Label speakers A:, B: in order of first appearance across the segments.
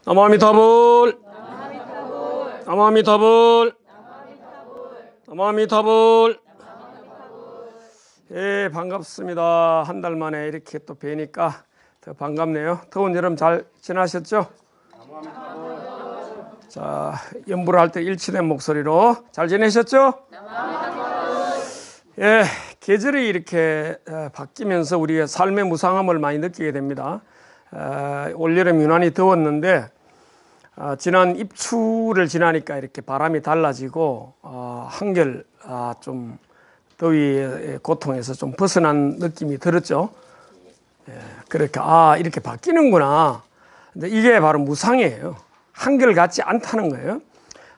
A: 나무아미타불, 나무아미타불, 나무아미타불. 예, 반갑습니다. 한 달 만에 이렇게 또 뵈니까 더 반갑네요. 더운 여름 잘 지나셨죠? 자, 연부를 할 때 일치된 목소리로 잘 지내셨죠? 예, 계절이 이렇게 바뀌면서 우리의 삶의 무상함을 많이 느끼게 됩니다. 올여름 유난히 더웠는데 지난 입추를 지나니까 이렇게 바람이 달라지고 한결 좀 더위의 고통에서 좀 벗어난 느낌이 들었죠. 예, 그렇게 이렇게 바뀌는구나. 근데 이게 바로 무상이에요. 한결같지 않다는 거예요.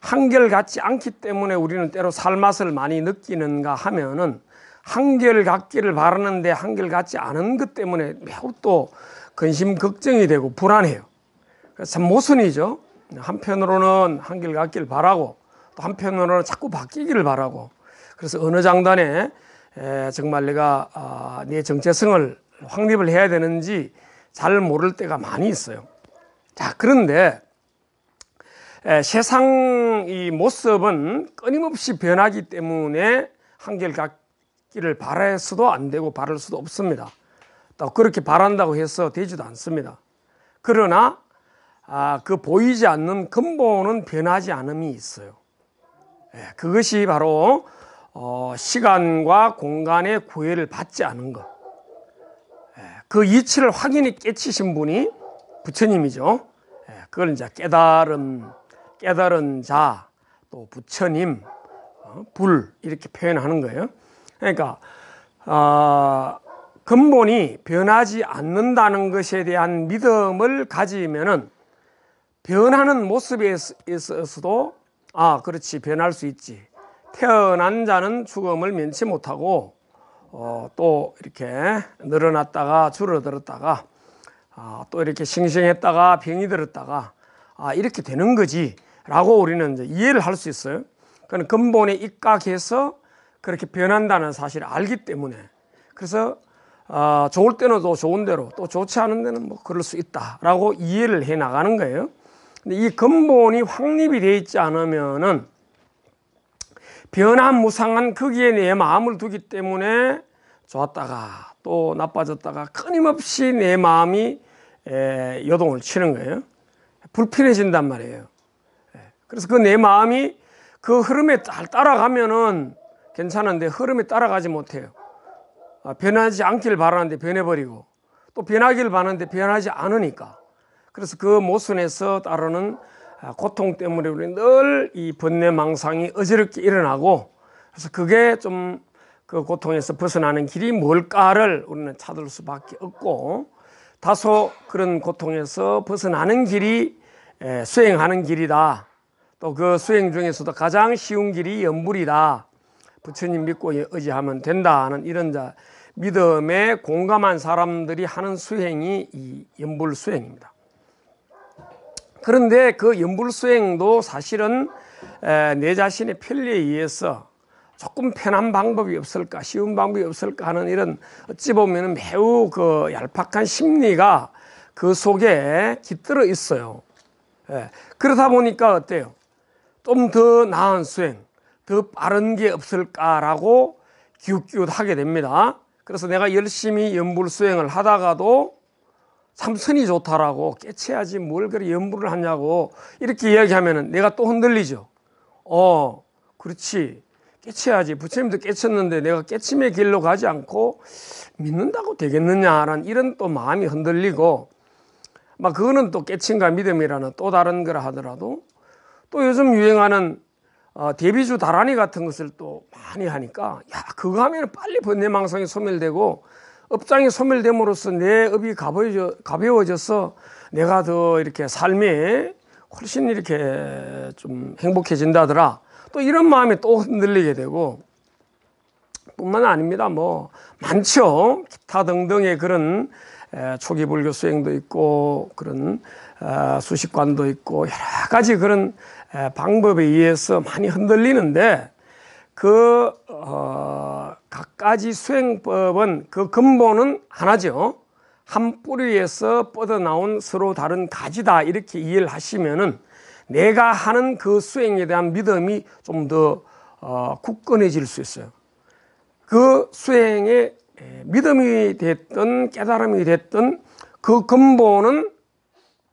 A: 한결같지 않기 때문에 우리는 때로 살맛을 많이 느끼는가 하면은 한결같기를 바라는데 한결같지 않은 것 때문에 매우 또 근심 걱정이 되고 불안해요. 그래서 참 모순이죠. 한편으로는 한결같기를 바라고 또 한편으로는 자꾸 바뀌기를 바라고. 그래서 어느 장단에 정말 내가 내 정체성을 확립을 해야 되는지 잘 모를 때가 많이 있어요. 자, 그런데 세상 이 모습은 끊임없이 변하기 때문에 한결같기를 바라서도 안 되고 바랄 수도 없습니다. 또 그렇게 바란다고 해서 되지도 않습니다. 그러나 그 보이지 않는 근본은 변하지 않음이 있어요. 그것이 바로 시간과 공간의 구애를 받지 않은 것. 그 이치를 확연히 깨치신 분이 부처님이죠. 그걸 이제 깨달은 자, 또 부처님, 불 이렇게 표현하는 거예요. 그러니까 근본이 변하지 않는다는 것에 대한 믿음을 가지면은 변하는 모습에 있어서도 그렇지, 변할 수 있지. 태어난 자는 죽음을 면치 못하고 또 이렇게 늘어났다가 줄어들었다가 또 이렇게 싱싱했다가 병이 들었다가 이렇게 되는 거지 라고 우리는 이제 이해를 할 수 있어요. 그건 근본에 입각해서 그렇게 변한다는 사실을 알기 때문에. 그래서 좋을 때는 또 좋은 대로, 또 좋지 않은 데는 뭐 그럴 수 있다라고 이해를 해 나가는 거예요. 근데 이 근본이 확립이 되어 있지 않으면은 변화무상한 거기에 내 마음을 두기 때문에 좋았다가 또 나빠졌다가 끊임없이 내 마음이 요동을 치는 거예요. 불편해진단 말이에요. 그래서 그 내 마음이 그 흐름에 잘 따라가면은 괜찮은데 흐름에 따라가지 못해요. 변하지 않길 바라는데 변해버리고 또 변하길 바라는데 변하지 않으니까. 그래서 그 모순에서 따르는 고통 때문에 우리는 늘 이 번뇌망상이 어지럽게 일어나고, 그래서 그게 좀 그 고통에서 벗어나는 길이 뭘까를 우리는 찾을 수밖에 없고, 다소 그런 고통에서 벗어나는 길이 수행하는 길이다. 또 그 수행 중에서도 가장 쉬운 길이 연불이다. 부처님 믿고 의지하면 된다는 이런 믿음에 공감한 사람들이 하는 수행이 이 연불 수행입니다. 그런데 그 연불 수행도 사실은 내 자신의 편리에 의해서 조금 편한 방법이 없을까, 쉬운 방법이 없을까 하는 이런 어찌 보면 매우 그 얄팍한 심리가 그 속에 깃들어 있어요. 그러다 보니까 어때요? 좀 더 나은 수행, 더 빠른 게 없을까라고 기웃기웃하게 됩니다. 그래서 내가 열심히 연불 수행을 하다가도 참선이 좋다라고 깨쳐야지 뭘 그래 연불을 하냐고 이렇게 이야기하면은 내가 또 흔들리죠. 그렇지. 깨쳐야지. 부처님도 깨쳤는데 내가 깨침의 길로 가지 않고 믿는다고 되겠느냐라는 이런 또 마음이 흔들리고, 막 그거는 또 깨침과 믿음이라는 또 다른 거라 하더라도, 또 요즘 유행하는 대비주 다라니 같은 것을 또 많이 하니까, 그거 하면 빨리 번뇌망상이 소멸되고 업장이 소멸됨으로써 내 업이 가벼워져서 내가 더 이렇게 삶이 훨씬 이렇게 좀 행복해진다더라. 또 이런 마음이 또 흔들리게 되고, 뿐만 아닙니다. 뭐 많죠. 기타 등등의 그런 초기 불교 수행도 있고 그런 수식관도 있고 여러 가지 그런 방법에 의해서 많이 흔들리는데, 각가지 수행법은 그 근본은 하나죠. 한 뿌리에서 뻗어나온 서로 다른 가지다 이렇게 이해를 하시면은 내가 하는 그 수행에 대한 믿음이 좀 더 굳건해질 수 있어요. 그 수행에 믿음이 됐든 깨달음이 됐든 그 근본은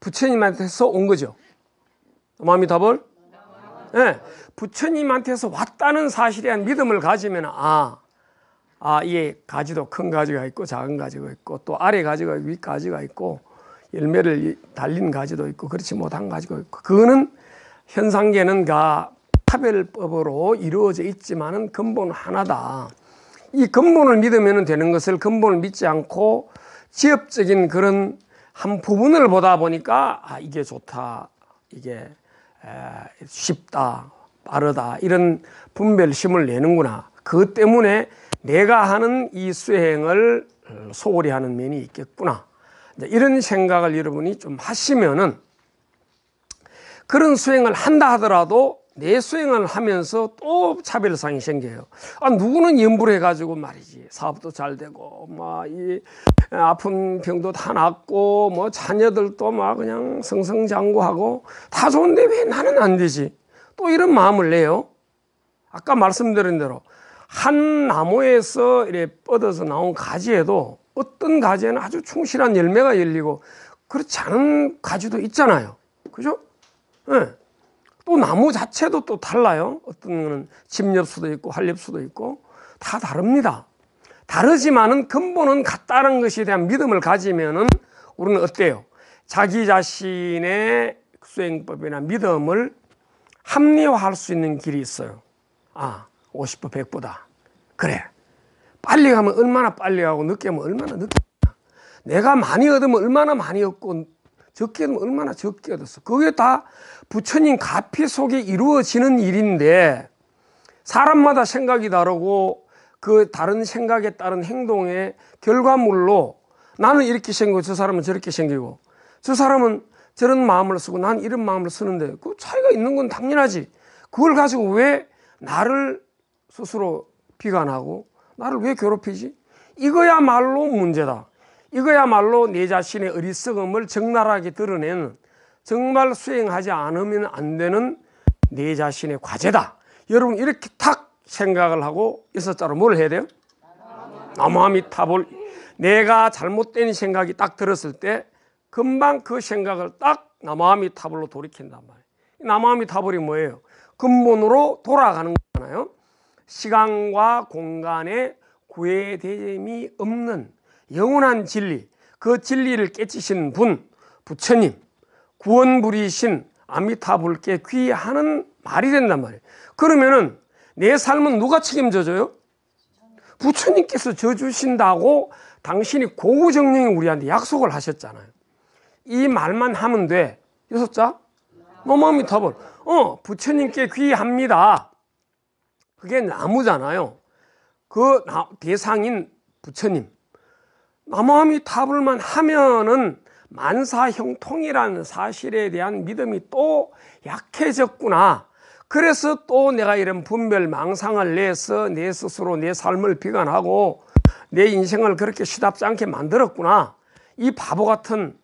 A: 부처님한테서 온 거죠. 마음이 답을? 네. 부처님한테서 왔다는 사실에 대한 믿음을 가지면 이게 가지도 큰 가지가 있고 작은 가지가 있고 또 아래 가지가 윗 가지가 있고 열매를 달린 가지도 있고 그렇지 못한 가지가 있고 그거는 현상계는 차별법으로 이루어져 있지만은 근본은 하나다. 이 근본을 믿으면 되는 것을 근본을 믿지 않고 지엽적인 그런 한 부분을 보다 보니까 이게 좋다, 이게 쉽다, 빠르다 이런 분별심을 내는구나. 그것 때문에 내가 하는 이 수행을 소홀히 하는 면이 있겠구나. 이런 생각을 여러분이 좀 하시면은 그런 수행을 한다 하더라도 내 수행을 하면서 또 차별성이 생겨요. 누구는 염불해 가지고 말이지 사업도 잘 되고 이 아픈 병도 다 낫고 자녀들도 그냥 승승장구하고 다 좋은데 왜 나는 안 되지? 또 이런 마음을 내요. 아까 말씀드린 대로 한 나무에서 이렇게 뻗어서 나온 가지에도 어떤 가지에는 아주 충실한 열매가 열리고 그렇지 않은 가지도 있잖아요. 그죠? 네. 또 나무 자체도 또 달라요. 어떤 거는 집엽수도 있고 활엽수도 있고 다 다릅니다. 다르지만은 근본은 같다는 것에 대한 믿음을 가지면은 우리는 어때요? 자기 자신의 수행법이나 믿음을 합리화할 수 있는 길이 있어요. 50보 100보다. 그래. 빨리 가면 얼마나 빨리 가고 늦게 하면 얼마나 늦게 가고 내가 많이 얻으면 얼마나 많이 얻고 적게 얻으면 얼마나 적게 얻었어. 그게 다 부처님 가피 속에 이루어지는 일인데 사람마다 생각이 다르고 그 다른 생각에 따른 행동의 결과물로 나는 이렇게 생기고 저 사람은 저렇게 생기고 저 사람은 저런 마음을 쓰고 난 이런 마음을 쓰는데 그 차이가 있는 건 당연하지. 그걸 가지고 왜 나를 스스로 비관하고 나를 왜 괴롭히지? 이거야말로 문제다. 이거야말로 내 자신의 어리석음을 적나라하게 드러내는 정말 수행하지 않으면 안 되는 내 자신의 과제다. 여러분 이렇게 탁 생각을 하고 6자로 뭘 해야 돼요? 나무아미타불. 내가 잘못된 생각이 딱 들었을 때 금방 그 생각을 딱 나무아미타불로 돌이킨단 말이에요. 나무아미타불이 뭐예요? 근본으로 돌아가는 거잖아요. 시간과 공간에 구애됨이 없는 영원한 진리, 그 진리를 깨치신 분, 부처님, 구원불이신 아미타불께 귀하는 말이 된단 말이에요. 그러면은 내 삶은 누가 책임져줘요? 부처님께서 져주신다고 당신이 고구정령이 우리한테 약속을 하셨잖아요. 이 말만 하면 돼. 6자? 나무아미타불. 부처님께 귀합니다. 그게 나무잖아요. 그 대상인 부처님. 나무아미타불만 하면은 만사형통이라는 사실에 대한 믿음이 또 약해졌구나. 그래서 또 내가 이런 분별 망상을 내서 내 스스로 내 삶을 비관하고 내 인생을 그렇게 시답지 않게 만들었구나. 이 바보 같은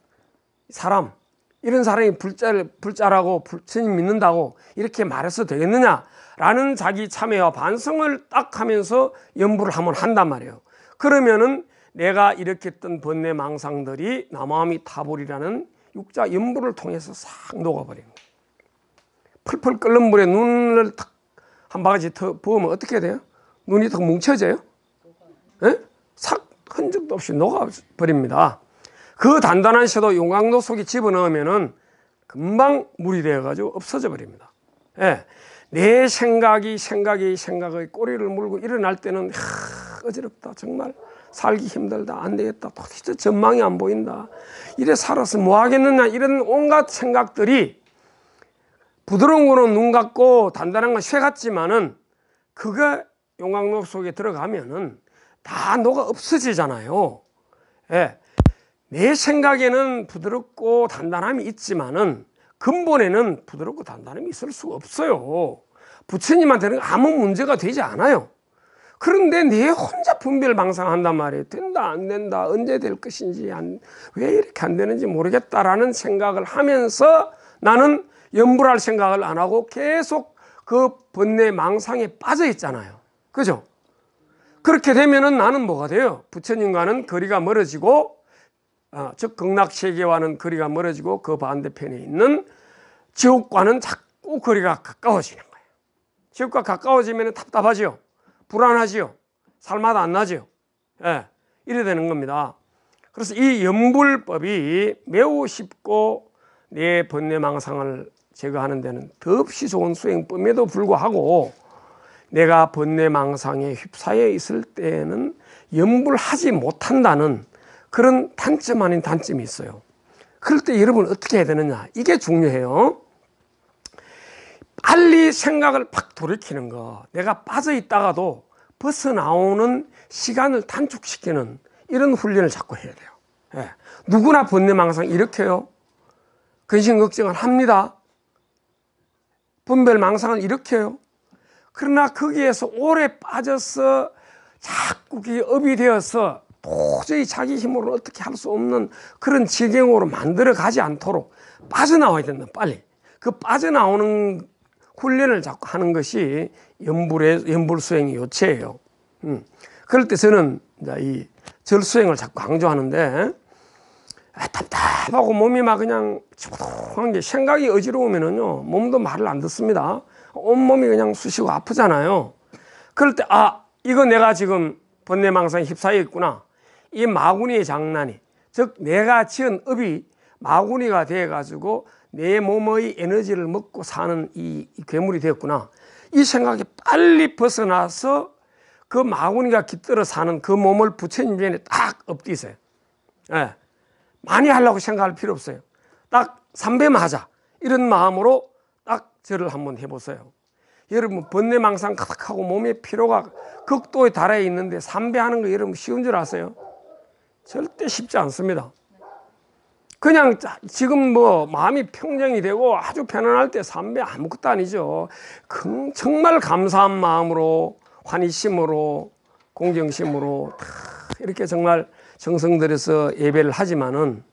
A: 사람, 이런 사람이 불자라고 부처님 믿는다고 이렇게 말해서 되겠느냐라는 자기 참회와 반성을 딱 하면서 연부를 한번 한단 말이에요. 그러면은 내가 일으켰던 번뇌 망상들이 나무아미타불이라는 육자 연부를 통해서 싹 녹아버립니다. 풀풀 끓는 물에 눈을 탁 한 바가지 더 부으면 어떻게 돼요? 눈이 더 뭉쳐져요? 싹 흔적도 없이 녹아버립니다. 그 단단한 쇠도 용광로 속에 집어넣으면은 금방 물이 되어가지고 없어져 버립니다. 내 생각이 생각의 꼬리를 물고 일어날 때는 어지럽다. 정말 살기 힘들다. 안 되겠다. 도대체 전망이 안 보인다. 이래 살아서 뭐 하겠느냐. 이런 온갖 생각들이 부드러운 거는 눈 같고 단단한 건 쇠 같지만은 그거 용광로 속에 들어가면은 다 녹아 없어지잖아요. 내 생각에는 부드럽고 단단함이 있지만은 근본에는 부드럽고 단단함이 있을 수가 없어요. 부처님한테는 아무 문제가 되지 않아요. 그런데 내 혼자 분별망상한단 말이에요. 된다 안 된다, 언제 될 것인지, 왜 이렇게 안 되는지 모르겠다라는 생각을 하면서 나는 염불할 생각을 안 하고 계속 그 번뇌망상에 빠져 있잖아요. 그죠? 그렇게 되면은 나는 뭐가 돼요? 부처님과는 거리가 멀어지고, 즉 극락세계와는 거리가 멀어지고, 그 반대편에 있는 지옥과는 자꾸 거리가 가까워지는 거예요. 지옥과 가까워지면 답답하지요. 불안하지요. 살맛 안 나지요. 예, 이래 되는 겁니다. 그래서 이 염불법이 매우 쉽고 내 번뇌망상을 제거하는 데는 더없이 좋은 수행법에도 불구하고, 내가 번뇌망상에 휩싸여 있을 때에는 염불하지 못한다는 그런 단점 아닌 단점이 있어요. 그럴 때 여러분 어떻게 해야 되느냐, 이게 중요해요. 빨리 생각을 팍 돌이키는 거, 내가 빠져 있다가도 벗어나오는 시간을 단축시키는 이런 훈련을 자꾸 해야 돼요. 예. 누구나 번뇌망상 일으켜요. 근심걱정을 합니다. 분별망상을 일으켜요. 그러나 거기에서 오래 빠져서 자꾸 그게 업이 되어서 도저히 자기 힘으로 어떻게 할 수 없는 그런 지경으로 만들어 가지 않도록 빠져나와야 된다. 빨리 그 빠져나오는 훈련을 자꾸 하는 것이 염불수행의 요체예요. 그럴 때 저는 이제 이 절수행을 자꾸 강조하는데, 답답하고 몸이 막 그냥 찌뿌둥한 게, 생각이 어지러우면은요 몸도 말을 안 듣습니다. 온몸이 그냥 쑤시고 아프잖아요. 그럴 때 이거 내가 지금 번뇌망상에 휩싸여 있구나. 이 마구니의 장난이, 즉 내가 지은 업이 마구니가 되어 가지고 내 몸의 에너지를 먹고 사는 이 괴물이 되었구나. 이 생각이 빨리 벗어나서 그 마구니가 깃들어 사는 그 몸을 부처님 전에 딱 엎드리세요. 예. 많이 하려고 생각할 필요 없어요. 딱 삼배만 하자, 이런 마음으로 딱 절을 한번 해보세요. 여러분 번뇌망상 가득하고 몸의 피로가 극도에 달해 있는데 삼배하는 거 여러분 쉬운 줄 아세요? 절대 쉽지 않습니다. 그냥 지금 뭐 마음이 평정이 되고 아주 편안할 때 삼배 아무것도 아니죠. 정말 감사한 마음으로, 환희심으로, 공경심으로 이렇게 정말 정성 들여서 예배를 하지만은,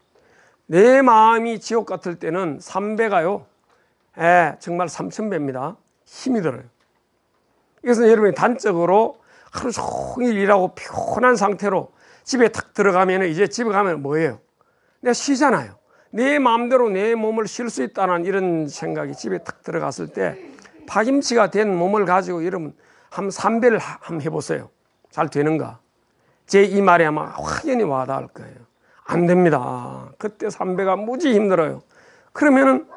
A: 내 마음이 지옥 같을 때는 삼배가요, 정말 3000배입니다. 힘이 들어요. 그래서 여러분이 단적으로 하루 종일 일하고 피곤한 상태로 집에 탁 들어가면, 이제 집에 가면 뭐예요? 내가 쉬잖아요. 내 마음대로 내 몸을 쉴 수 있다는 이런 생각이, 집에 탁 들어갔을 때 파김치가 된 몸을 가지고 여러분 한 3배를 한번 해보세요. 잘 되는가? 제 이 말에 아마 확연히 와닿을 거예요. 안 됩니다. 그때 3배가 무지 힘들어요. 그러면은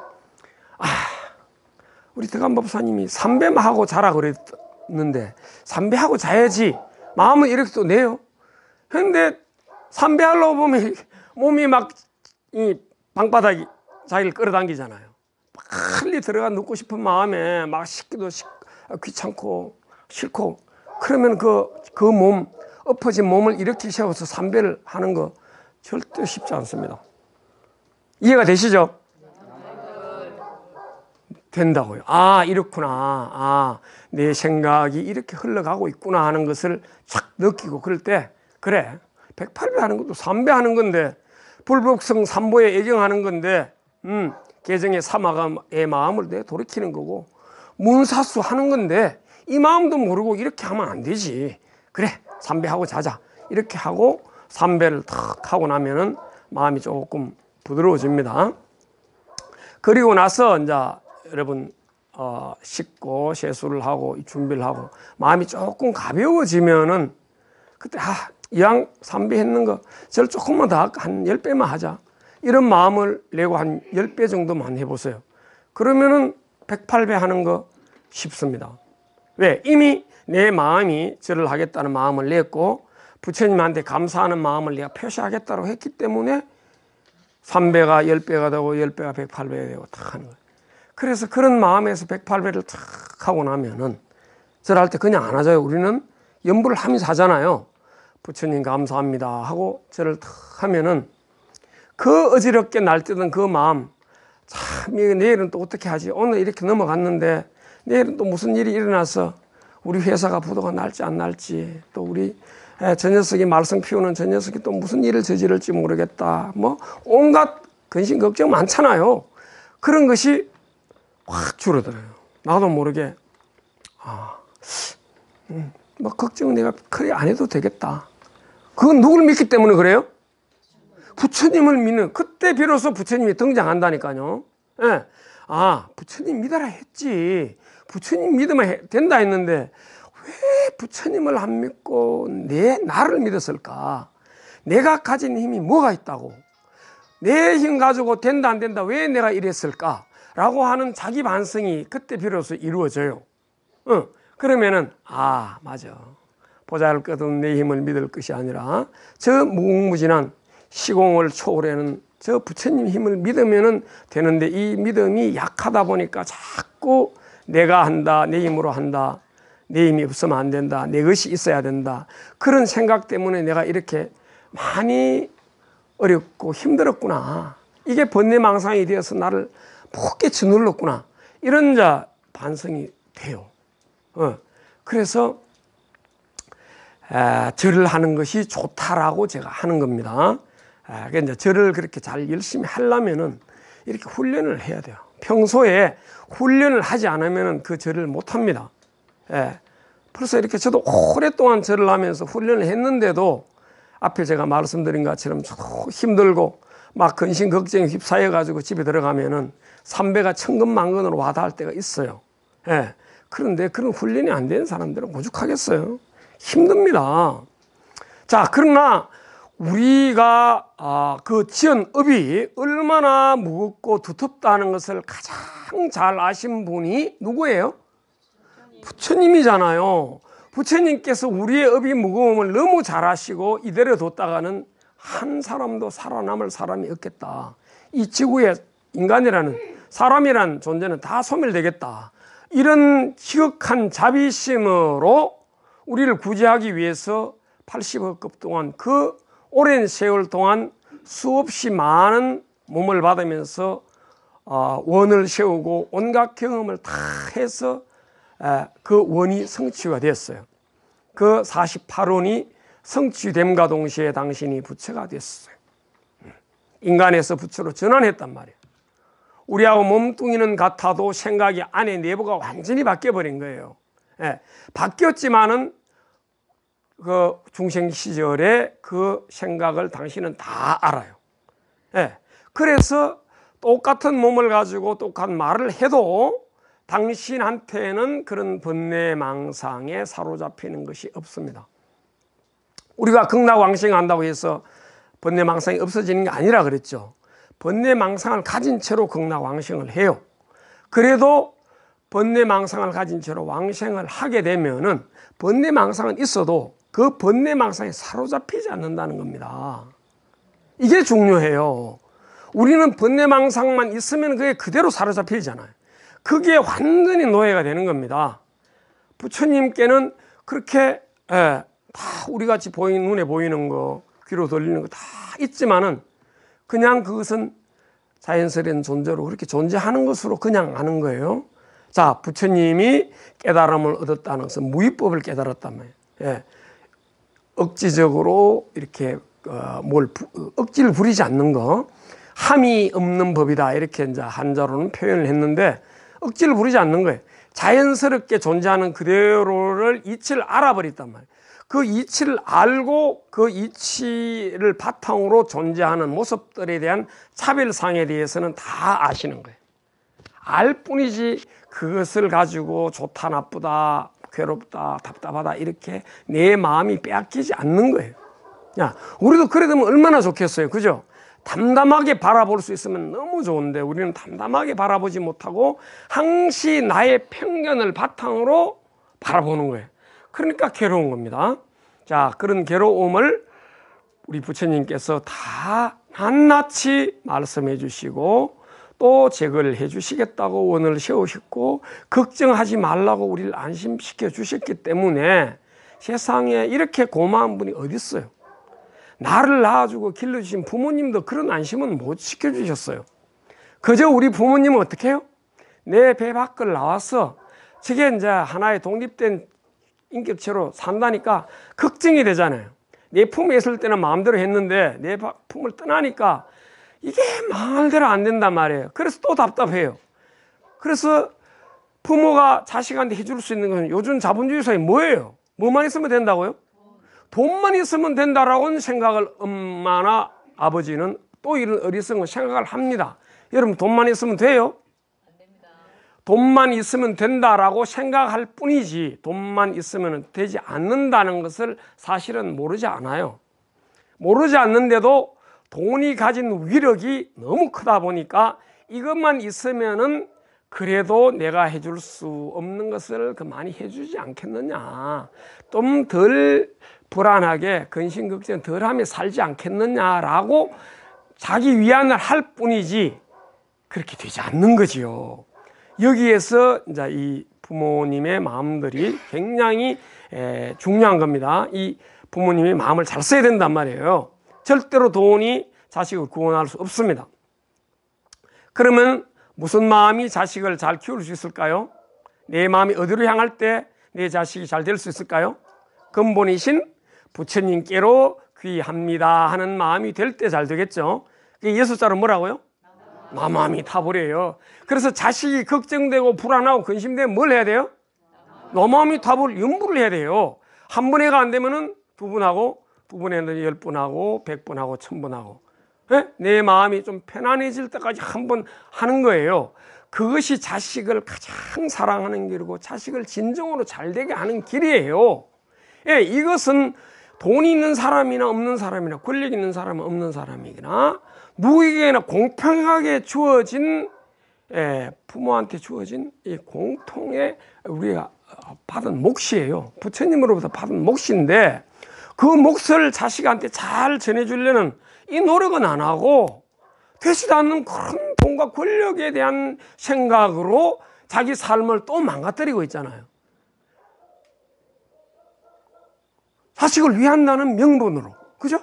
A: 우리 덕암 법사님이 3배만 하고 자라 그랬는데 3배하고 자야지, 마음은 이렇게 또 내요. 근데 3배 하려고 보면 몸이 막 이 방바닥이 자기를 끌어당기잖아요. 빨리 들어가 눕고 싶은 마음에 막 씻기도 귀찮고 싫고, 그러면 그 몸, 엎어진 몸을 이렇게 세워서 3배를 하는 거 절대 쉽지 않습니다. 이해가 되시죠? 된다고요. 이렇구나. 내 생각이 이렇게 흘러가고 있구나 하는 것을 착 느끼고, 그럴 때 그래, 108배 하는 것도 3배 하는 건데, 불법성 3보에 애경하는 건데, 개정의 사마의 마음을 내 돌이키는 거고, 문사수 하는 건데 이 마음도 모르고 이렇게 하면 안 되지. 그래, 3배 하고 자자. 이렇게 하고 3배를 탁 하고 나면은 마음이 조금 부드러워집니다. 그리고 나서 이제 여러분 씻고 세수를 하고 준비를 하고 마음이 조금 가벼워지면은, 그때 이왕 3배 했는 거 절 조금만 더 할까, 한 10배만 하자, 이런 마음을 내고 한 10배 정도만 해보세요. 그러면은 108배 하는 거 쉽습니다. 왜? 이미 내 마음이 절을 하겠다는 마음을 냈고, 부처님한테 감사하는 마음을 내가 표시하겠다고 했기 때문에 3배가 10배가 되고 10배가 108배가 되고 탁 하는 거예요. 그래서 그런 마음에서 108배를 탁 하고 나면은 절할 때 그냥 안 하자요. 우리는 염불을 하면서 하잖아요. 부처님 감사합니다 하고 절을 탁 하면은 그 어지럽게 날뛰던 그 마음, 참 내일은 또 어떻게 하지? 오늘 이렇게 넘어갔는데 내일은 또 무슨 일이 일어나서 우리 회사가 부도가 날지 안 날지, 또 우리 저 녀석이 말썽 피우는 저 녀석이 또 무슨 일을 저지를지 모르겠다. 뭐 온갖 근심 걱정 많잖아요. 그런 것이 확 줄어들어요. 나도 모르게 뭐 걱정 내가 그래 안 해도 되겠다. 그건 누굴 믿기 때문에 그래요? 부처님을 믿는, 그때 비로소 부처님이 등장한다니까요. 예. 부처님 믿어라 했지. 부처님 믿으면 된다 했는데 왜 부처님을 안 믿고 나를 믿었을까? 내가 가진 힘이 뭐가 있다고? 내 힘 가지고 된다 안 된다 왜 내가 이랬을까? 라고 하는 자기 반성이 그때 비로소 이루어져요. 그러면은 맞아. 보잘것없는 내 힘을 믿을 것이 아니라 저 무궁무진한 시공을 초월하는 저 부처님 힘을 믿으면 되는데, 이 믿음이 약하다 보니까 자꾸 내가 한다, 내 힘으로 한다, 내 힘이 없으면 안 된다, 내 것이 있어야 된다, 그런 생각 때문에 내가 이렇게 많이 어렵고 힘들었구나, 이게 번뇌망상이 되어서 나를 푹게 짓눌렀구나, 이런 반성이 돼요. 그래서 절을 하는 것이 좋다라고 제가 하는 겁니다. 그러니까 절을 그렇게 잘 열심히 하려면은 이렇게 훈련을 해야 돼요. 평소에 훈련을 하지 않으면은 그 절을 못 합니다. 벌써 이렇게 저도 오랫동안 절을 하면서 훈련을 했는데도 앞에 제가 말씀드린 것처럼 힘들고 막 근심 걱정에 휩싸여 가지고 집에 들어가면은 삼배가 천근만근으로 와닿을 때가 있어요. 그런데 그런 훈련이 안 된 사람들은 오죽하겠어요. 힘듭니다. 자, 그러나 우리가 그 지연업이 얼마나 무겁고 두텁다는 것을 가장 잘 아신 분이 누구예요? 부처님이잖아요. 부처님께서 우리의 업이 무거움을 너무 잘 아시고 이대로 뒀다가는 한 사람도 살아남을 사람이 없겠다. 이 지구에 인간이라는, 사람이라는 존재는 다 소멸되겠다. 이런 지극한 자비심으로 우리를 구제하기 위해서 80억급 동안, 그 오랜 세월 동안 수없이 많은 몸을 받으면서 원을 세우고 온갖 경험을 다 해서 그 원이 성취가 됐어요. 그 48원이 성취됨과 동시에 당신이 부처가 됐어요. 인간에서 부처로 전환했단 말이에요. 우리하고 몸뚱이는 같아도 생각이 안에 내부가 완전히 바뀌어버린 거예요. 바뀌었지만은 그 중생 시절에 그 생각을 당신은 다 알아요. 그래서 똑같은 몸을 가지고 똑같은 말을 해도 당신한테는 그런 번뇌망상에 사로잡히는 것이 없습니다. 우리가 극락왕생한다고 해서 번뇌망상이 없어지는 게 아니라 그랬죠. 번뇌망상을 가진 채로 극락왕생을 해요. 그래도 번뇌망상을 가진 채로 왕생을 하게 되면은 번뇌망상은 있어도 그 번뇌망상에 사로잡히지 않는다는 겁니다. 이게 중요해요. 우리는 번뇌망상만 있으면 그게 그대로 사로잡히잖아요. 그게 완전히 노예가 되는 겁니다. 부처님께는 그렇게 다 우리 같이 눈에 보이는 거, 귀로 들리는 거 다 있지만은 그냥 그것은 자연스러운 존재로 그렇게 존재하는 것으로 그냥 아는 거예요. 자, 부처님이 깨달음을 얻었다는 것은 무위법을 깨달았단 말이에요. 억지적으로 이렇게 억지를 부리지 않는 거, 함이 없는 법이다, 이렇게 이제 한자로는 표현을 했는데 억지를 부리지 않는 거예요. 자연스럽게 존재하는 그대로를 이치를 알아버렸단 말이에요. 그 이치를 알고 그 이치를 바탕으로 존재하는 모습들에 대한 차별상에 대해서는 다 아시는 거예요. 알 뿐이지 그것을 가지고 좋다, 나쁘다, 괴롭다, 답답하다 이렇게 내 마음이 빼앗기지 않는 거예요. 야, 우리도 그래 되면 얼마나 좋겠어요. 그죠? 담담하게 바라볼 수 있으면 너무 좋은데 우리는 담담하게 바라보지 못하고 항시 나의 편견을 바탕으로 바라보는 거예요. 그러니까 괴로운 겁니다. 자, 그런 괴로움을 우리 부처님께서 다 낱낱이 말씀해 주시고 또 제거를 해 주시겠다고 원을 세우셨고 걱정하지 말라고 우리를 안심시켜 주셨기 때문에 세상에 이렇게 고마운 분이 어디 있어요? 나를 낳아주고 길러주신 부모님도 그런 안심은 못 시켜주셨어요. 그저 우리 부모님은 어떻게 해요? 내 배 밖을 나와서 저게 이제 하나의 독립된 인격체로 산다니까 걱정이 되잖아요. 내 품에 있을 때는 마음대로 했는데 내 품을 떠나니까 이게 마음대로 안 된단 말이에요. 그래서 또 답답해요. 그래서 부모가 자식한테 해줄 수 있는 것은 요즘 자본주의 사회 뭐예요? 뭐만 있으면 된다고요? 돈만 있으면 된다라고 생각을 엄마나 아버지는 또 이런 어리석은 생각을 합니다. 여러분, 돈만 있으면 돼요?
B: 안 됩니다.
A: 돈만 있으면 된다라고 생각할 뿐이지 돈만 있으면 되지 않는다는 것을 사실은 모르지 않아요. 모르지 않는데도 돈이 가진 위력이 너무 크다 보니까 이것만 있으면은 그래도 내가 해줄 수 없는 것을 많이 해주지 않겠느냐, 좀 덜 불안하게 근심걱정 덜하며 살지 않겠느냐라고 자기 위안을 할 뿐이지 그렇게 되지 않는 거지요. 여기에서 이제 이 부모님의 마음들이 굉장히 중요한 겁니다. 이 부모님이 마음을 잘 써야 된단 말이에요. 절대로 돈이 자식을 구원할 수 없습니다. 그러면 무슨 마음이 자식을 잘 키울 수 있을까요? 내 마음이 어디로 향할 때 내 자식이 잘 될 수 있을까요? 근본이신 부처님께로 귀합니다 하는 마음이 될 때 잘 되겠죠. 예수자로 뭐라고요? 나 마음이 타버려요. 그래서 자식이 걱정되고 불안하고 근심되면 뭘 해야 돼요? 나 마음이 타버려 연부를 해야 돼요. 한 번 해가 안 되면은 두 번 하고, 두 번 했는데 10번 하고 100번 하고 1000번 하고, 내 마음이 좀 편안해질 때까지 한 번 하는 거예요. 그것이 자식을 가장 사랑하는 길이고 자식을 진정으로 잘되게 하는 길이에요. 이것은 돈이 있는 사람이나 없는 사람이나 권력 있는 사람은 없는 사람이나 누구에게나 공평하게 주어진, 부모한테 주어진 이 공통의 우리가 받은 몫이에요. 부처님으로부터 받은 몫인데 그 몫을 자식한테 잘 전해주려는 이 노력은 안 하고 되지도 않는 그런 돈과 권력에 대한 생각으로 자기 삶을 또 망가뜨리고 있잖아요. 자식을 위한다는 명분으로, 그죠?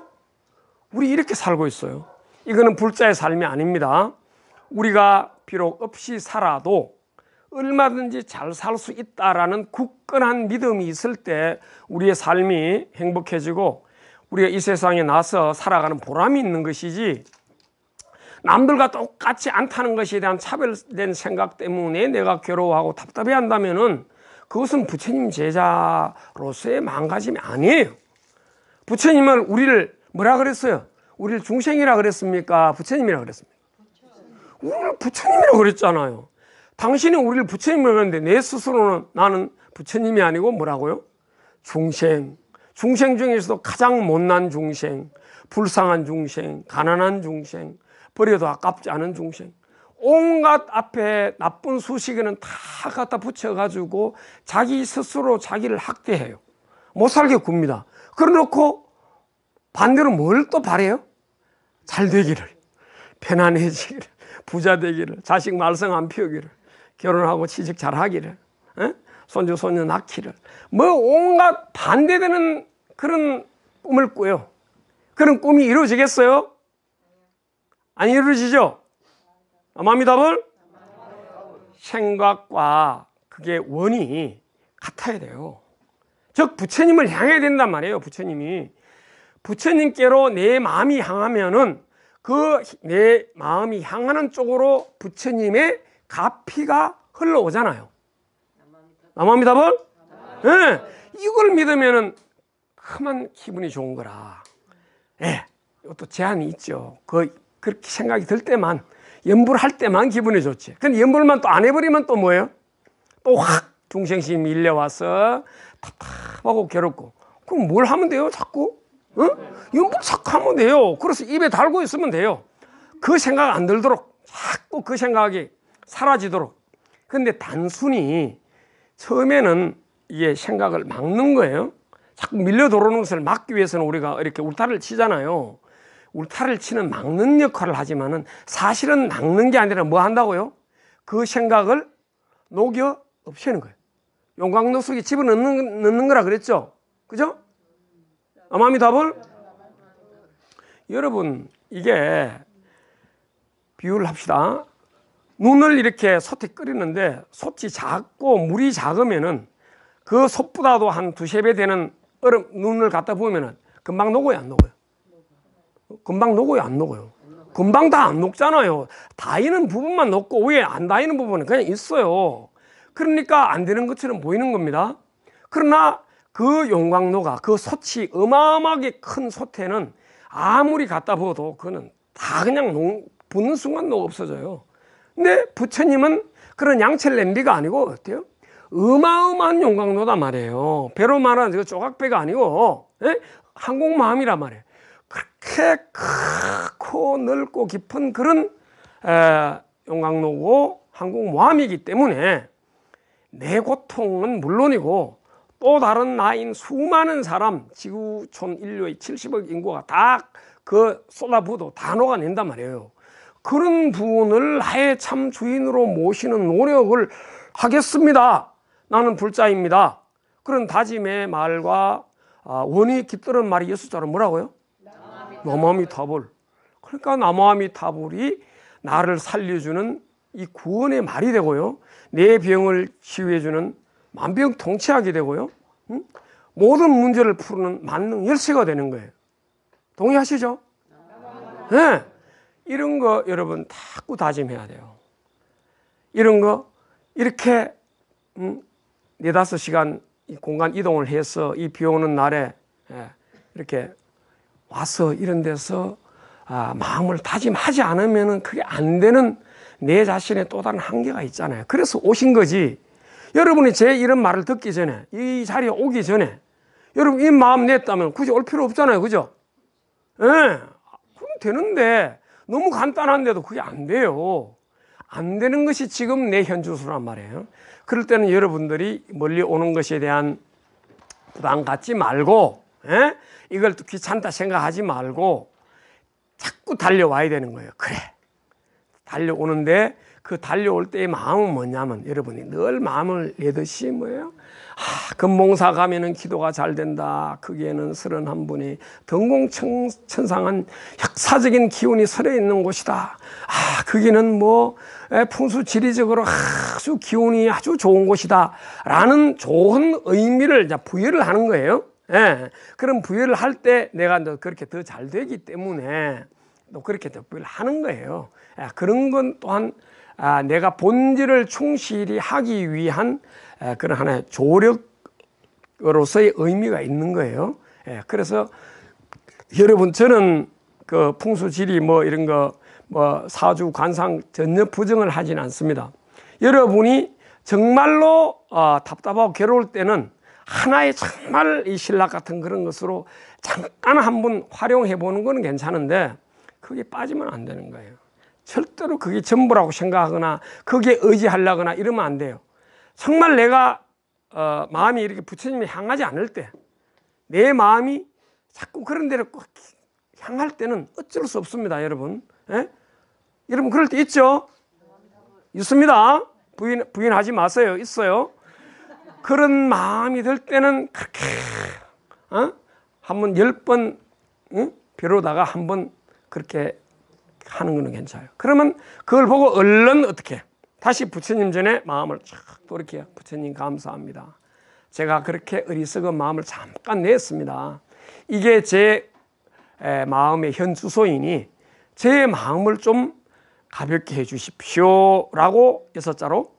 A: 우리 이렇게 살고 있어요. 이거는 불자의 삶이 아닙니다. 우리가 비록 없이 살아도 얼마든지 잘 살 수 있다라는 굳건한 믿음이 있을 때 우리의 삶이 행복해지고 우리가 이 세상에 나서 살아가는 보람이 있는 것이지, 남들과 똑같지 않다는 것에 대한 차별된 생각 때문에 내가 괴로워하고 답답해 한다면은 그것은 부처님 제자로서의 마음가짐이 아니에요. 부처님은 우리를 뭐라 그랬어요? 우리를 중생이라 그랬습니까? 부처님이라 그랬습니까? 우리를 부처님이라고 그랬잖아요. 당신이 우리를 부처님이라고 그랬는데 내 스스로는 나는 부처님이 아니고 뭐라고요? 중생. 중생 중에서도 가장 못난 중생, 불쌍한 중생, 가난한 중생, 버려도 아깝지 않은 중생, 온갖 앞에 나쁜 수식에는 다 갖다 붙여가지고 자기 스스로 자기를 학대해요. 못 살게 굽니다. 그래놓고 반대로 뭘 또 바래요? 잘 되기를, 편안해지기를, 부자 되기를, 자식 말썽 안 피우기를, 결혼하고 취직 잘 하기를, 손주 손녀 낳기를, 뭐 온갖 반대되는 그런 꿈을 꾸요. 그런 꿈이 이루어지겠어요? 안 이루어지죠? 아마미답을 생각과 그게 원이 같아야 돼요. 즉 부처님을 향해야 된단 말이에요. 부처님께로 내 마음이 향하면은 그 내 마음이 향하는 쪽으로 부처님의 가피가 흘러오잖아요. 아마미답을 이걸 믿으면은 그만 기분이 좋은 거라. 이것도 제한이 있죠. 그렇게 생각이 들 때만, 연불 할 때만 기분이 좋지. 근데 연불만 또 안 해버리면 또 뭐예요? 또 확 중생심이 밀려와서 답답하고 괴롭고. 그럼 뭘 하면 돼요? 자꾸? 연불 자꾸 하면 돼요. 그래서 입에 달고 있으면 돼요. 그 생각 안 들도록, 자꾸 그 생각이 사라지도록. 근데 단순히 처음에는 이게 생각을 막는 거예요. 자꾸 밀려 들어오는 것을 막기 위해서는 우리가 이렇게 울타리를 치잖아요. 울타리를 치는 막는 역할을 하지만은 사실은 막는 게 아니라 뭐 한다고요? 그 생각을 녹여 없애는 거예요. 용광로 속에 집어넣는 거라 그랬죠? 그죠? 아마미답을? 여러분, 이게 비유를 합시다. 눈을 이렇게 솥에 끓이는데 솥이 작고 물이 작으면은 그 솥보다도 한 두세 배 되는 얼음 눈을 갖다 보면은 금방 녹아요, 안 녹아요? 금방 녹아요, 안 녹아요? 금방 다 안 녹잖아요. 닿이는 부분만 녹고 위에 안 닿이는 부분은 그냥 있어요. 그러니까 안 되는 것처럼 보이는 겁니다. 그러나 그 용광로가, 그 솥이 어마어마하게 큰 솥에는 아무리 갖다 부어도 그거는 다 그냥 붓는 순간 없어져요. 근데 부처님은 그런 양철 냄비가 아니고 어때요? 어마어마한 용광로단 말이에요. 배로 말하는 조각배가 아니고, 예? 항공모함이란 말이에요. 그렇게 크고 넓고 깊은 그런 용광로고 항공모함이기 때문에 내 고통은 물론이고 또 다른 나인 수많은 사람, 지구촌 인류의 70억 인구가 다 그 쏟아부어도 다 녹아낸단 말이에요. 그런 부분을 나의 참 주인으로 모시는 노력을 하겠습니다. 나는 불자입니다. 그런 다짐의 말과 원이 깃들은 말이 예수자로 뭐라고요? 나무아미타불. 그러니까 나무아미타불이 나를 살려주는 이 구원의 말이 되고요, 내 병을 치유해주는 만병통치약이 되고요, 모든 문제를 푸는 만능 열쇠가 되는 거예요. 동의하시죠? 네. 이런 거 여러분 자꾸 다짐해야 돼요. 이런 거 이렇게 4-5시간 공간 이동을 해서 이 비 오는 날에 이렇게 와서 이런 데서 마음을 다짐하지 않으면 그게 안 되는 내 자신의 또 다른 한계가 있잖아요. 그래서 오신 거지. 여러분이 제 이런 말을 듣기 전에, 이 자리에 오기 전에 여러분 이 마음 냈다면 굳이 올 필요 없잖아요. 그죠? 예. 그럼 되는데 너무 간단한데도 그게 안 돼요. 안 되는 것이 지금 내 현주소란 말이에요. 그럴 때는 여러분들이 멀리 오는 것에 대한 부담 갖지 말고, 이걸 또 귀찮다 생각하지 말고 자꾸 달려와야 되는 거예요. 그래, 달려오는데 그 달려올 때의 마음은 뭐냐면, 여러분이 늘 마음을 내듯이 뭐예요? 금봉사 가면은 기도가 잘 된다. 거기에는 31분이 등공천상한 역사적인 기운이 서려 있는 곳이다. 거기는 뭐 풍수 지리적으로 아주 기운이 아주 좋은 곳이다. 라는 좋은 의미를 이제 부여를 하는 거예요. 예. 그런 부여를 할 때 내가 그렇게 더 잘 되기 때문에 또 그렇게 더 부여를 하는 거예요. 그런 건 또한 내가 본질을 충실히 하기 위한 그런 하나의 조력으로서의 의미가 있는 거예요. 그래서 여러분, 저는 그 풍수지리 뭐 이런 거 사주 관상 전혀 부정을 하진 않습니다. 여러분이 정말로 답답하고 괴로울 때는 하나의 정말 이 신락 같은 그런 것으로 잠깐 한번 활용해 보는 거는 괜찮은데 그게 빠지면 안 되는 거예요. 절대로 그게 전부라고 생각하거나 거기에 의지하려거나 이러면 안 돼요. 정말 내가 마음이 이렇게 부처님이 향하지 않을 때, 내 마음이 자꾸 그런 데를 꼭 향할 때는 어쩔 수 없습니다. 여러분, 여러분 그럴 때 있죠? 있습니다. 부인하지 마세요. 있어요. 그런 마음이 들 때는 그렇게 한번 10번 벼르다가 한번 그렇게 하는 거는 괜찮아요. 그러면 그걸 보고 얼른 어떻게 다시 부처님 전에 마음을 쫙 돌이켜요. 부처님 감사합니다. 제가 그렇게 어리석은 마음을 잠깐 냈습니다. 이게 제 마음의 현 주소이니 제 마음을 좀 가볍게 해 주십시오 라고 6자로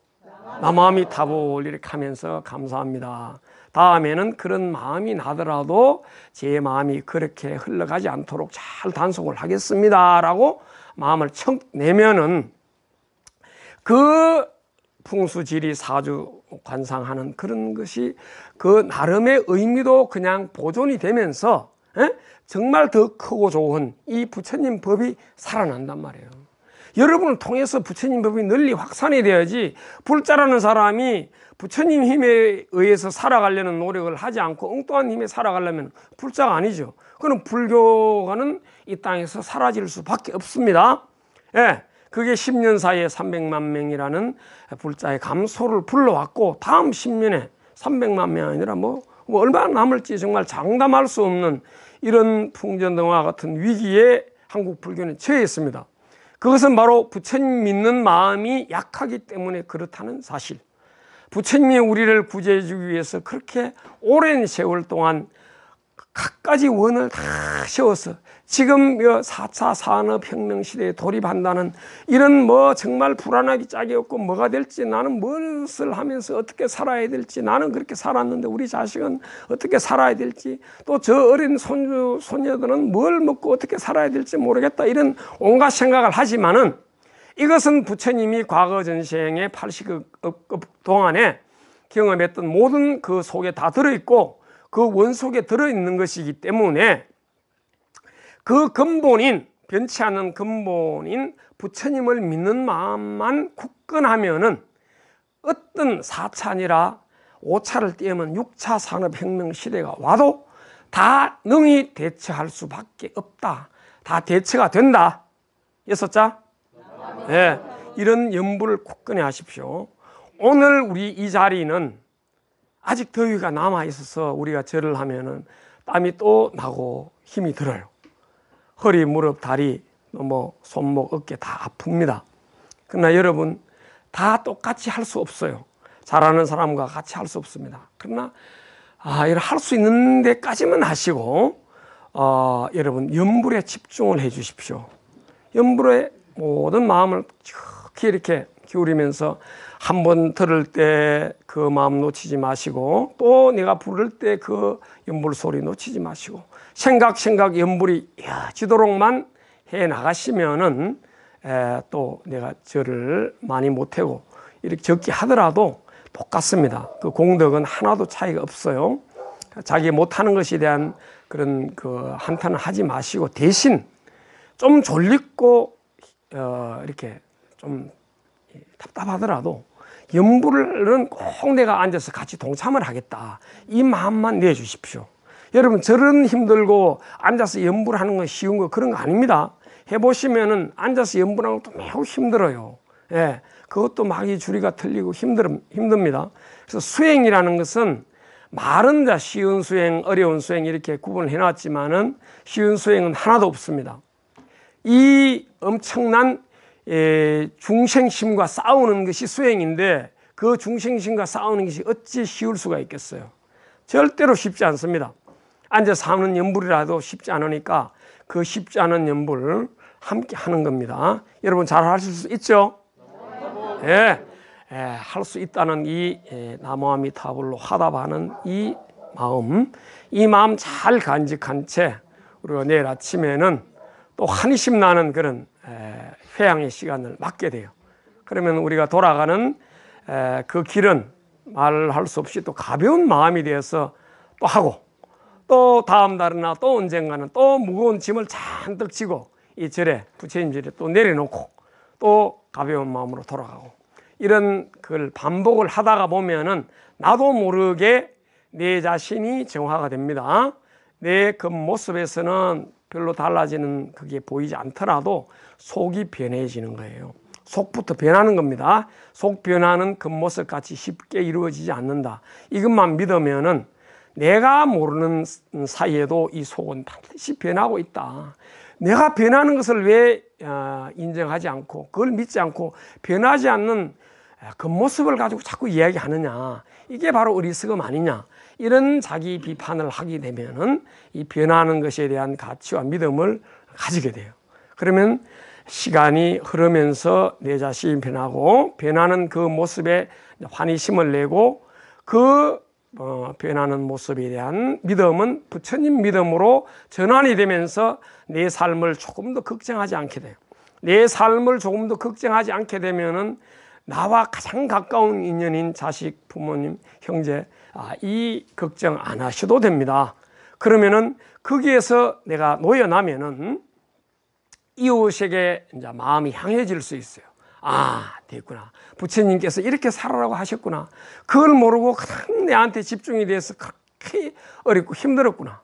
A: 나무아미타불 이렇게 하면서 감사합니다. 다음에는 그런 마음이 나더라도 제 마음이 그렇게 흘러가지 않도록 잘 단속을 하겠습니다 라고 마음을 척 내면은 그 풍수지리 사주 관상하는 그런 것이 그 나름의 의미도 그냥 보존이 되면서 정말 더 크고 좋은 이 부처님 법이 살아난단 말이에요. 여러분을 통해서 부처님 법이 널리 확산이 돼야지, 불자라는 사람이 부처님 힘에 의해서 살아가려는 노력을 하지 않고 엉뚱한 힘에 살아가려면 불자가 아니죠. 그럼 불교가는 이 땅에서 사라질 수밖에 없습니다. 그게 10년 사이에 300만 명이라는 불자의 감소를 불러왔고, 다음 10년에 300만 명 아니라 뭐 얼마나 남을지 정말 장담할 수 없는 이런 풍전등화 같은 위기에 한국 불교는 처했습니다. 그것은 바로 부처님 믿는 마음이 약하기 때문에 그렇다는 사실. 부처님이 우리를 구제해 주기 위해서 그렇게 오랜 세월 동안 갖가지 원을 다 세워서 지금 4차 산업혁명 시대에 돌입한다는 이런 정말 불안하기 짝이 없고 뭐가 될지, 나는 무엇을 하면서 어떻게 살아야 될지, 나는 그렇게 살았는데 우리 자식은 어떻게 살아야 될지, 또 저 어린 손주 손녀들은 뭘 먹고 어떻게 살아야 될지 모르겠다, 이런 온갖 생각을 하지만은 이것은 부처님이 과거 전생의 80급 동안에 경험했던 모든 그 속에 다 들어있고 그 원 속에 들어있는 것이기 때문에 그 근본인, 변치 않는 근본인 부처님을 믿는 마음만 굳건하면은 어떤 4차 아니라 5차를 띄우면 6차 산업혁명 시대가 와도 다 능히 대처할 수밖에 없다. 다 대처가 된다. 6자? 네, 이런 염불을 굳건히 하십시오. 오늘 우리 이 자리는 아직 더위가 남아 있어서 우리가 절을 하면은 땀이 또 나고 힘이 들어요. 허리, 무릎, 다리, 손목, 어깨 다 아픕니다. 그러나 여러분 다 똑같이 할 수 없어요. 잘하는 사람과 같이 할 수 없습니다. 그러나 이걸 할 수 있는 데까지만 하시고 여러분 염불에 집중을 해 주십시오. 염불에 모든 마음을 깊이 이렇게 기울이면서 한 번 들을 때 그 마음 놓치지 마시고, 또 내가 부를 때 그 염불 소리 놓치지 마시고, 생각 염불이 이어지도록만 해 나가시면은 또 내가 절을 많이 못하고 이렇게 적게 하더라도 똑같습니다. 그 공덕은 하나도 차이가 없어요. 자기 못하는 것에 대한 그런 그 한탄을 하지 마시고, 대신 좀 졸리고 이렇게 좀 답답하더라도 염불은 꼭 내가 앉아서 같이 동참을 하겠다, 이 마음만 내주십시오. 여러분 절은 힘들고 앉아서 염불하는 건 쉬운 거 그런 거 아닙니다. 해보시면은 앉아서 염불하는 것도 매우 힘들어요. 예, 그것도 막이 줄이가 틀리고 힘듭니다. 그래서 수행이라는 것은 말은 다 쉬운 수행, 어려운 수행 이렇게 구분을 해놨지만은 쉬운 수행은 하나도 없습니다. 이 엄청난 중생심과 싸우는 것이 수행인데, 그 중생심과 싸우는 것이 어찌 쉬울 수가 있겠어요? 절대로 쉽지 않습니다. 앉아서 하는 염불이라도 쉽지 않으니까 그 쉽지 않은 염불을 함께 하는 겁니다. 여러분 잘 하실 수 있죠? 예, 할 수 있다는 이 나무아미타불로 화답하는 이 마음 잘 간직한 채 우리가 내일 아침에는 또 한이심 나는 그런 회양의 시간을 맞게 돼요. 그러면 우리가 돌아가는 그 길은 말할 수 없이 또 가벼운 마음이 되어서 또 하고, 또 다음 날이나 또 언젠가는 또 무거운 짐을 잔뜩 지고 이 절에, 부처님 절에 또 내려놓고 또 가벼운 마음으로 돌아가고, 이런 걸 반복을 하다가 보면은 나도 모르게 내 자신이 정화가 됩니다. 내 그 모습에서는 별로 달라지는 그게 보이지 않더라도 속이 변해지는 거예요. 속부터 변하는 겁니다. 속 변화는 겉모습 같이 쉽게 이루어지지 않는다. 이것만 믿으면은 내가 모르는 사이에도 이 속은 반드시 변하고 있다. 내가 변하는 것을 왜 인정하지 않고 그걸 믿지 않고 변하지 않는 겉모습을 가지고 자꾸 이야기하느냐, 이게 바로 어리석음 아니냐, 이런 자기 비판을 하게 되면은 이 변하는 것에 대한 가치와 믿음을 가지게 돼요. 그러면 시간이 흐르면서 내 자신이 변하고, 변하는 그 모습에 환희심을 내고, 그 변하는 모습에 대한 믿음은 부처님 믿음으로 전환이 되면서 내 삶을 조금 더 걱정하지 않게 돼요. 내 삶을 조금 더 걱정하지 않게 되면은 나와 가장 가까운 인연인 자식, 부모님, 형제, 이 걱정 안 하셔도 됩니다. 그러면은 거기에서 내가 놓여나면은 이웃에게 이제 마음이 향해질 수 있어요. 됐구나. 부처님께서 이렇게 살아라고 하셨구나. 그걸 모르고 그냥 내한테 집중이 돼서 그렇게 어렵고 힘들었구나.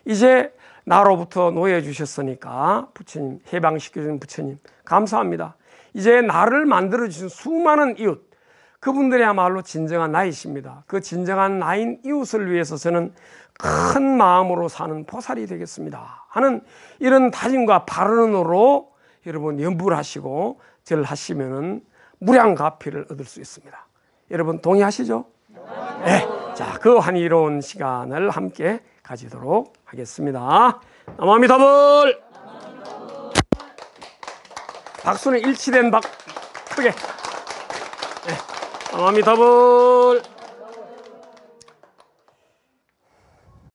A: 이제 나로부터 놓여주셨으니까 부처님, 해방시켜주는 부처님 감사합니다. 이제 나를 만들어주신 수많은 이웃, 그분들이야말로 진정한 나이십니다. 그 진정한 나인 이웃을 위해서 저는 큰 마음으로 사는 보살이 되겠습니다 하는 이런 다짐과 발언으로 여러분 염불하시고 절하시면은 무량가피를 얻을 수 있습니다. 여러분 동의하시죠? 네. 자, 그 환희로운 시간을 함께 가지도록 하겠습니다. 남아미타불. 박수는 일치된 박 크게. 네. 남아미타불.